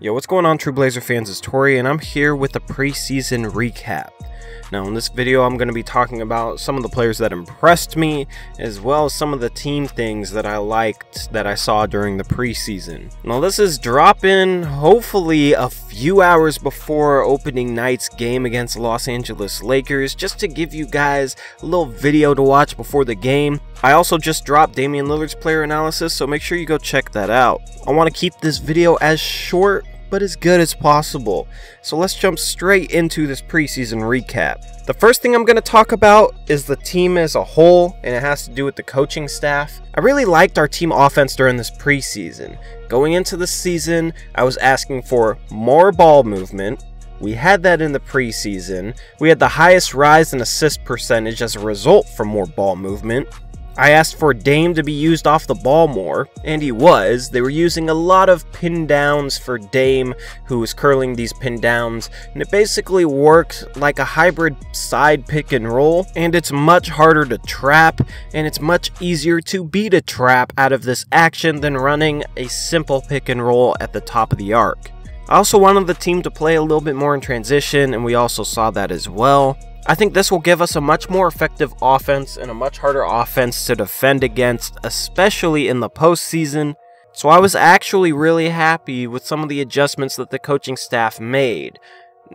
Yo, what's going on, True Blazer fans? It's Torey, and I'm here with a preseason recap. Now, in this video, I'm going to be talking about some of the players that impressed me, as well as some of the team things that I liked that I saw during the preseason. Now, this is dropping hopefully a few hours before opening night's game against Los Angeles Lakers, just to give you guys a little video to watch before the game. I also just dropped Damian Lillard's player analysis, so make sure you go check that out. I want to keep this video as short but as good as possible. So let's jump straight into this preseason recap. The first thing I'm going to talk about is the team as a whole, and it has to do with the coaching staff. I really liked our team offense during this preseason. Going into the season, I was asking for more ball movement. We had that in the preseason. We had the highest rise in assist percentage as a result from more ball movement. I asked for Dame to be used off the ball more, and he was. They were using a lot of pin downs for Dame, who was curling these pin downs, and it basically worked like a hybrid side pick and roll, and it's much harder to trap, and it's much easier to beat a trap out of this action than running a simple pick and roll at the top of the arc. I also wanted the team to play a little bit more in transition, and we also saw that as well. I think this will give us a much more effective offense and a much harder offense to defend against, especially in the postseason. So I was actually really happy with some of the adjustments that the coaching staff made.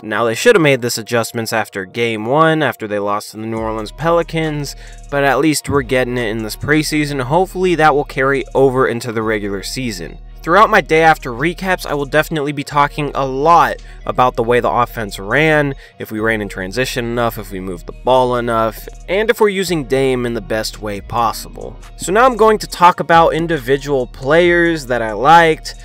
Now, they should have made this adjustments after game 1, after they lost to the New Orleans Pelicans, but at least we're getting it in this preseason. Hopefully that will carry over into the regular season. Throughout my day after recaps, I will definitely be talking a lot about the way the offense ran, if we ran in transition enough, if we moved the ball enough, and if we're using Dame in the best way possible. So now I'm going to talk about individual players that I liked,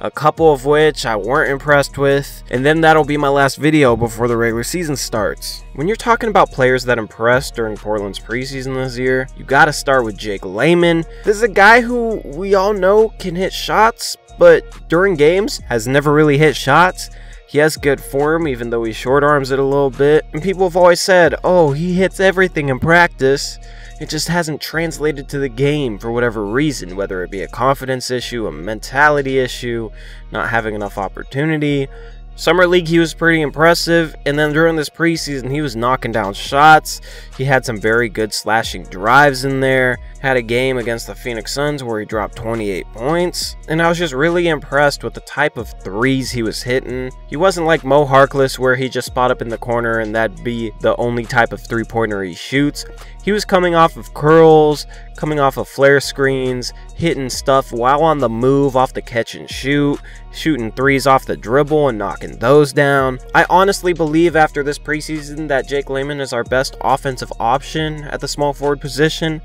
a couple of which I weren't impressed with, and then that'll be my last video before the regular season starts. When you're talking about players that impressed during Portland's preseason this year, you gotta start with Jake Layman. This is a guy who we all know can hit shots, but during games has never really hit shots. He has good form, even though he short arms it a little bit, and people have always said, oh, he hits everything in practice. It just hasn't translated to the game for whatever reason, whether it be a confidence issue, a mentality issue, not having enough opportunity. Summer League, he was pretty impressive, and then during this preseason, he was knocking down shots. He had some very good slashing drives in there. Had a game against the Phoenix Suns where he dropped 28 points, and I was just really impressed with the type of threes he was hitting. He wasn't like Mo Harkless where he just spot up in the corner and that'd be the only type of three-pointer he shoots. He was coming off of curls, coming off of flare screens, hitting stuff while on the move off the catch and shoot, shooting threes off the dribble and knocking those down. I honestly believe after this preseason that Jake Layman is our best offensive option at the small forward position.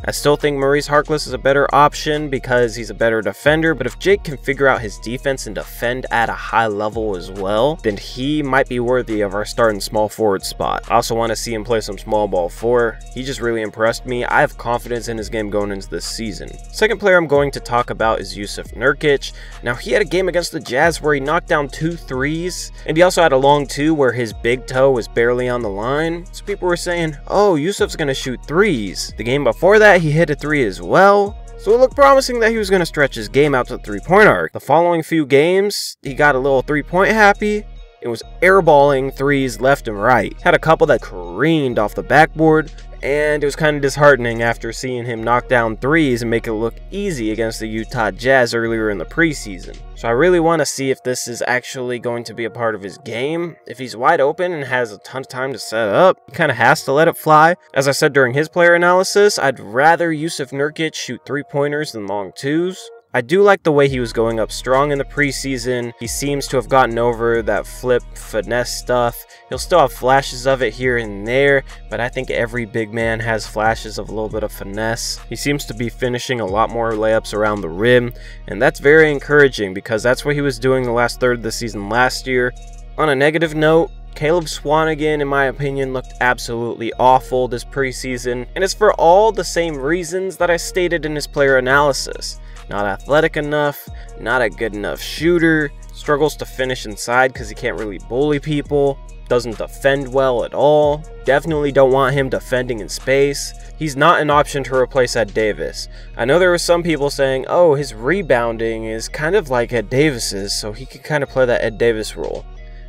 I still think Maurice Harkless is a better option because he's a better defender, but if Jake can figure out his defense and defend at a high level as well, then he might be worthy of our starting small forward spot. I also want to see him play some small ball 4. He just really impressed me. I have confidence in his game going into this season. Second player I'm going to talk about is Jusuf Nurkic. Now, he had a game against the Jazz where he knocked down 2 threes, and he also had a long 2 where his big toe was barely on the line. So people were saying, oh, Jusuf's going to shoot threes. The game before that, he hit a 3 as well, so it looked promising that he was going to stretch his game out to the 3-point arc. The following few games, he got a little 3-point happy. It was airballing threes left and right. Had a couple that careened off the backboard, and it was kind of disheartening after seeing him knock down threes and make it look easy against the Utah Jazz earlier in the preseason. So I really want to see if this is actually going to be a part of his game. If he's wide open and has a ton of time to set up, he kind of has to let it fly. As I said during his player analysis, I'd rather Jusuf Nurkic shoot 3-pointers than long 2s. I do like the way he was going up strong in the preseason. He seems to have gotten over that flip finesse stuff. He'll still have flashes of it here and there, but I think every big man has flashes of a little bit of finesse. He seems to be finishing a lot more layups around the rim, and that's very encouraging because that's what he was doing the last third of the season last year. On a negative note, Caleb Swanigan, in my opinion, looked absolutely awful this preseason, and it's for all the same reasons that I stated in his player analysis. Not athletic enough, not a good enough shooter, struggles to finish inside because he can't really bully people, doesn't defend well at all. Definitely don't want him defending in space. He's not an option to replace Ed Davis. I know there were some people saying, oh, his rebounding is kind of like Ed Davis's, so he could kind of play that Ed Davis role.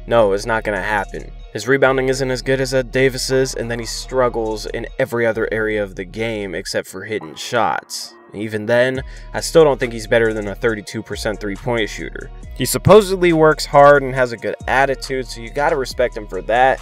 No, it's not going to happen. His rebounding isn't as good as Ed Davis's, and then he struggles in every other area of the game except for hitting shots. Even then, I still don't think he's better than a 32% three-point shooter. He supposedly works hard and has a good attitude, so you gotta respect him for that.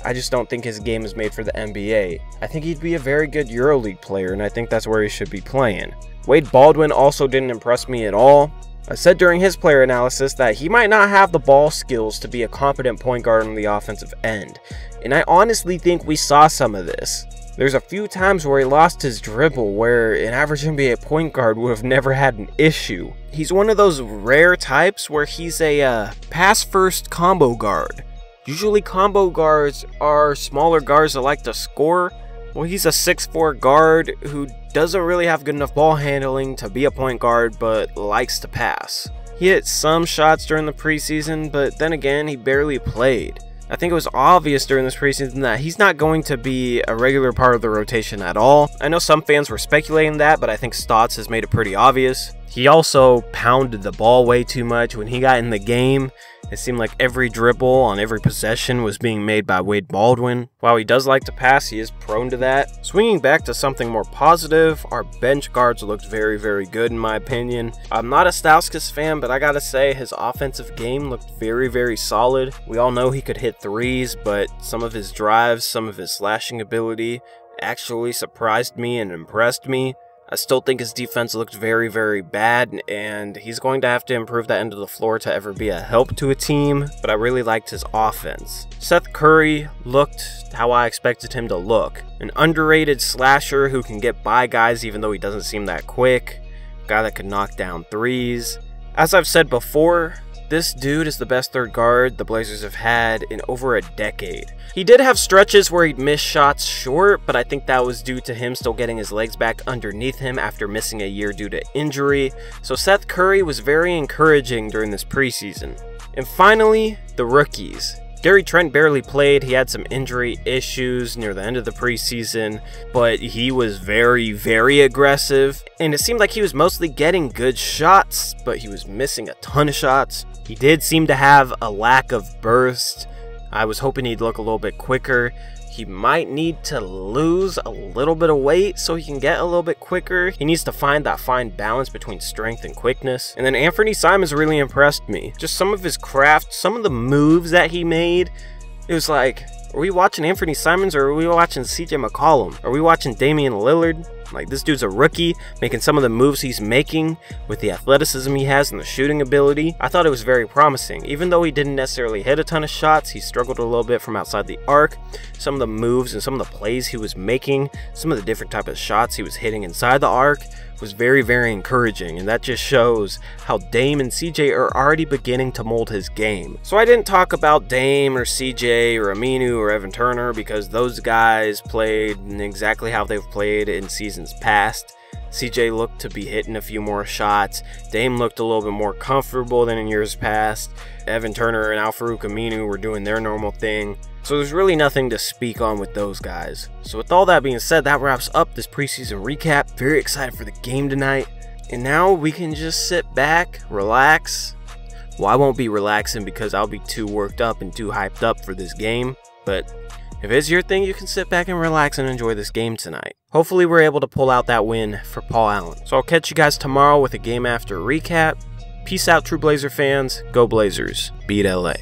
I just don't think his game is made for the NBA. I think he'd be a very good EuroLeague player, and I think that's where he should be playing. Wade Baldwin also didn't impress me at all. I said during his player analysis that he might not have the ball skills to be a competent point guard on the offensive end, and I honestly think we saw some of this. There's a few times where he lost his dribble where an average NBA point guard would have never had an issue. He's one of those rare types where he's a pass-first combo guard. Usually combo guards are smaller guards that like to score. Well, he's a 6'4" guard who doesn't really have good enough ball handling to be a point guard but likes to pass. He hit some shots during the preseason, but then again, he barely played. I think it was obvious during this preseason that he's not going to be a regular part of the rotation at all. I know some fans were speculating that, but I think Stotts has made it pretty obvious. He also pounded the ball way too much. When he got in the game, it seemed like every dribble on every possession was being made by Wade Baldwin. While he does like to pass, he is prone to that. Swinging back to something more positive, our bench guards looked very, very good in my opinion. I'm not a Stauskas fan, but I gotta say his offensive game looked very, very solid. We all know he could hit threes, but some of his drives, some of his slashing ability actually surprised me and impressed me. I still think his defense looked very, very bad, and he's going to have to improve that end of the floor to ever be a help to a team, but I really liked his offense. Seth Curry looked how I expected him to look. An underrated slasher who can get by guys even though he doesn't seem that quick. A guy that could knock down threes. As I've said before, this dude is the best third guard the Blazers have had in over a decade. He did have stretches where he'd miss shots short, but I think that was due to him still getting his legs back underneath him after missing a year due to injury. So Seth Curry was very encouraging during this preseason. And finally, the rookies. Gary Trent barely played. He had some injury issues near the end of the preseason, but he was very, very aggressive, and it seemed like he was mostly getting good shots, but he was missing a ton of shots. He did seem to have a lack of burst. I was hoping he'd look a little bit quicker. He might need to lose a little bit of weight so he can get a little bit quicker. He needs to find that fine balance between strength and quickness. And then Anthony Simons really impressed me. Just some of his craft, some of the moves that he made. It was like, are we watching Anthony Simons or are we watching CJ McCollum? Are we watching Damian Lillard? Like, this dude's a rookie, making some of the moves he's making with the athleticism he has and the shooting ability. I thought it was very promising. Even though he didn't necessarily hit a ton of shots, he struggled a little bit from outside the arc. Some of the moves and some of the plays he was making, some of the different type of shots he was hitting inside the arc was very, very encouraging, and that just shows how Dame and CJ are already beginning to mold his game. So I didn't talk about Dame or CJ or Aminu or Evan Turner because those guys played exactly how they've played in seasons past. CJ looked to be hitting a few more shots. Dame looked a little bit more comfortable than in years past. Evan Turner and Al-Farouq Aminu were doing their normal thing. So there's really nothing to speak on with those guys. So with all that being said, that wraps up this preseason recap. Very excited for the game tonight. And now we can just sit back, relax. Well, I won't be relaxing because I'll be too worked up and too hyped up for this game. But if it's your thing, you can sit back and relax and enjoy this game tonight. Hopefully we're able to pull out that win for Paul Allen. So I'll catch you guys tomorrow with a game after recap. Peace out, true Blazer fans. Go Blazers. Beat LA.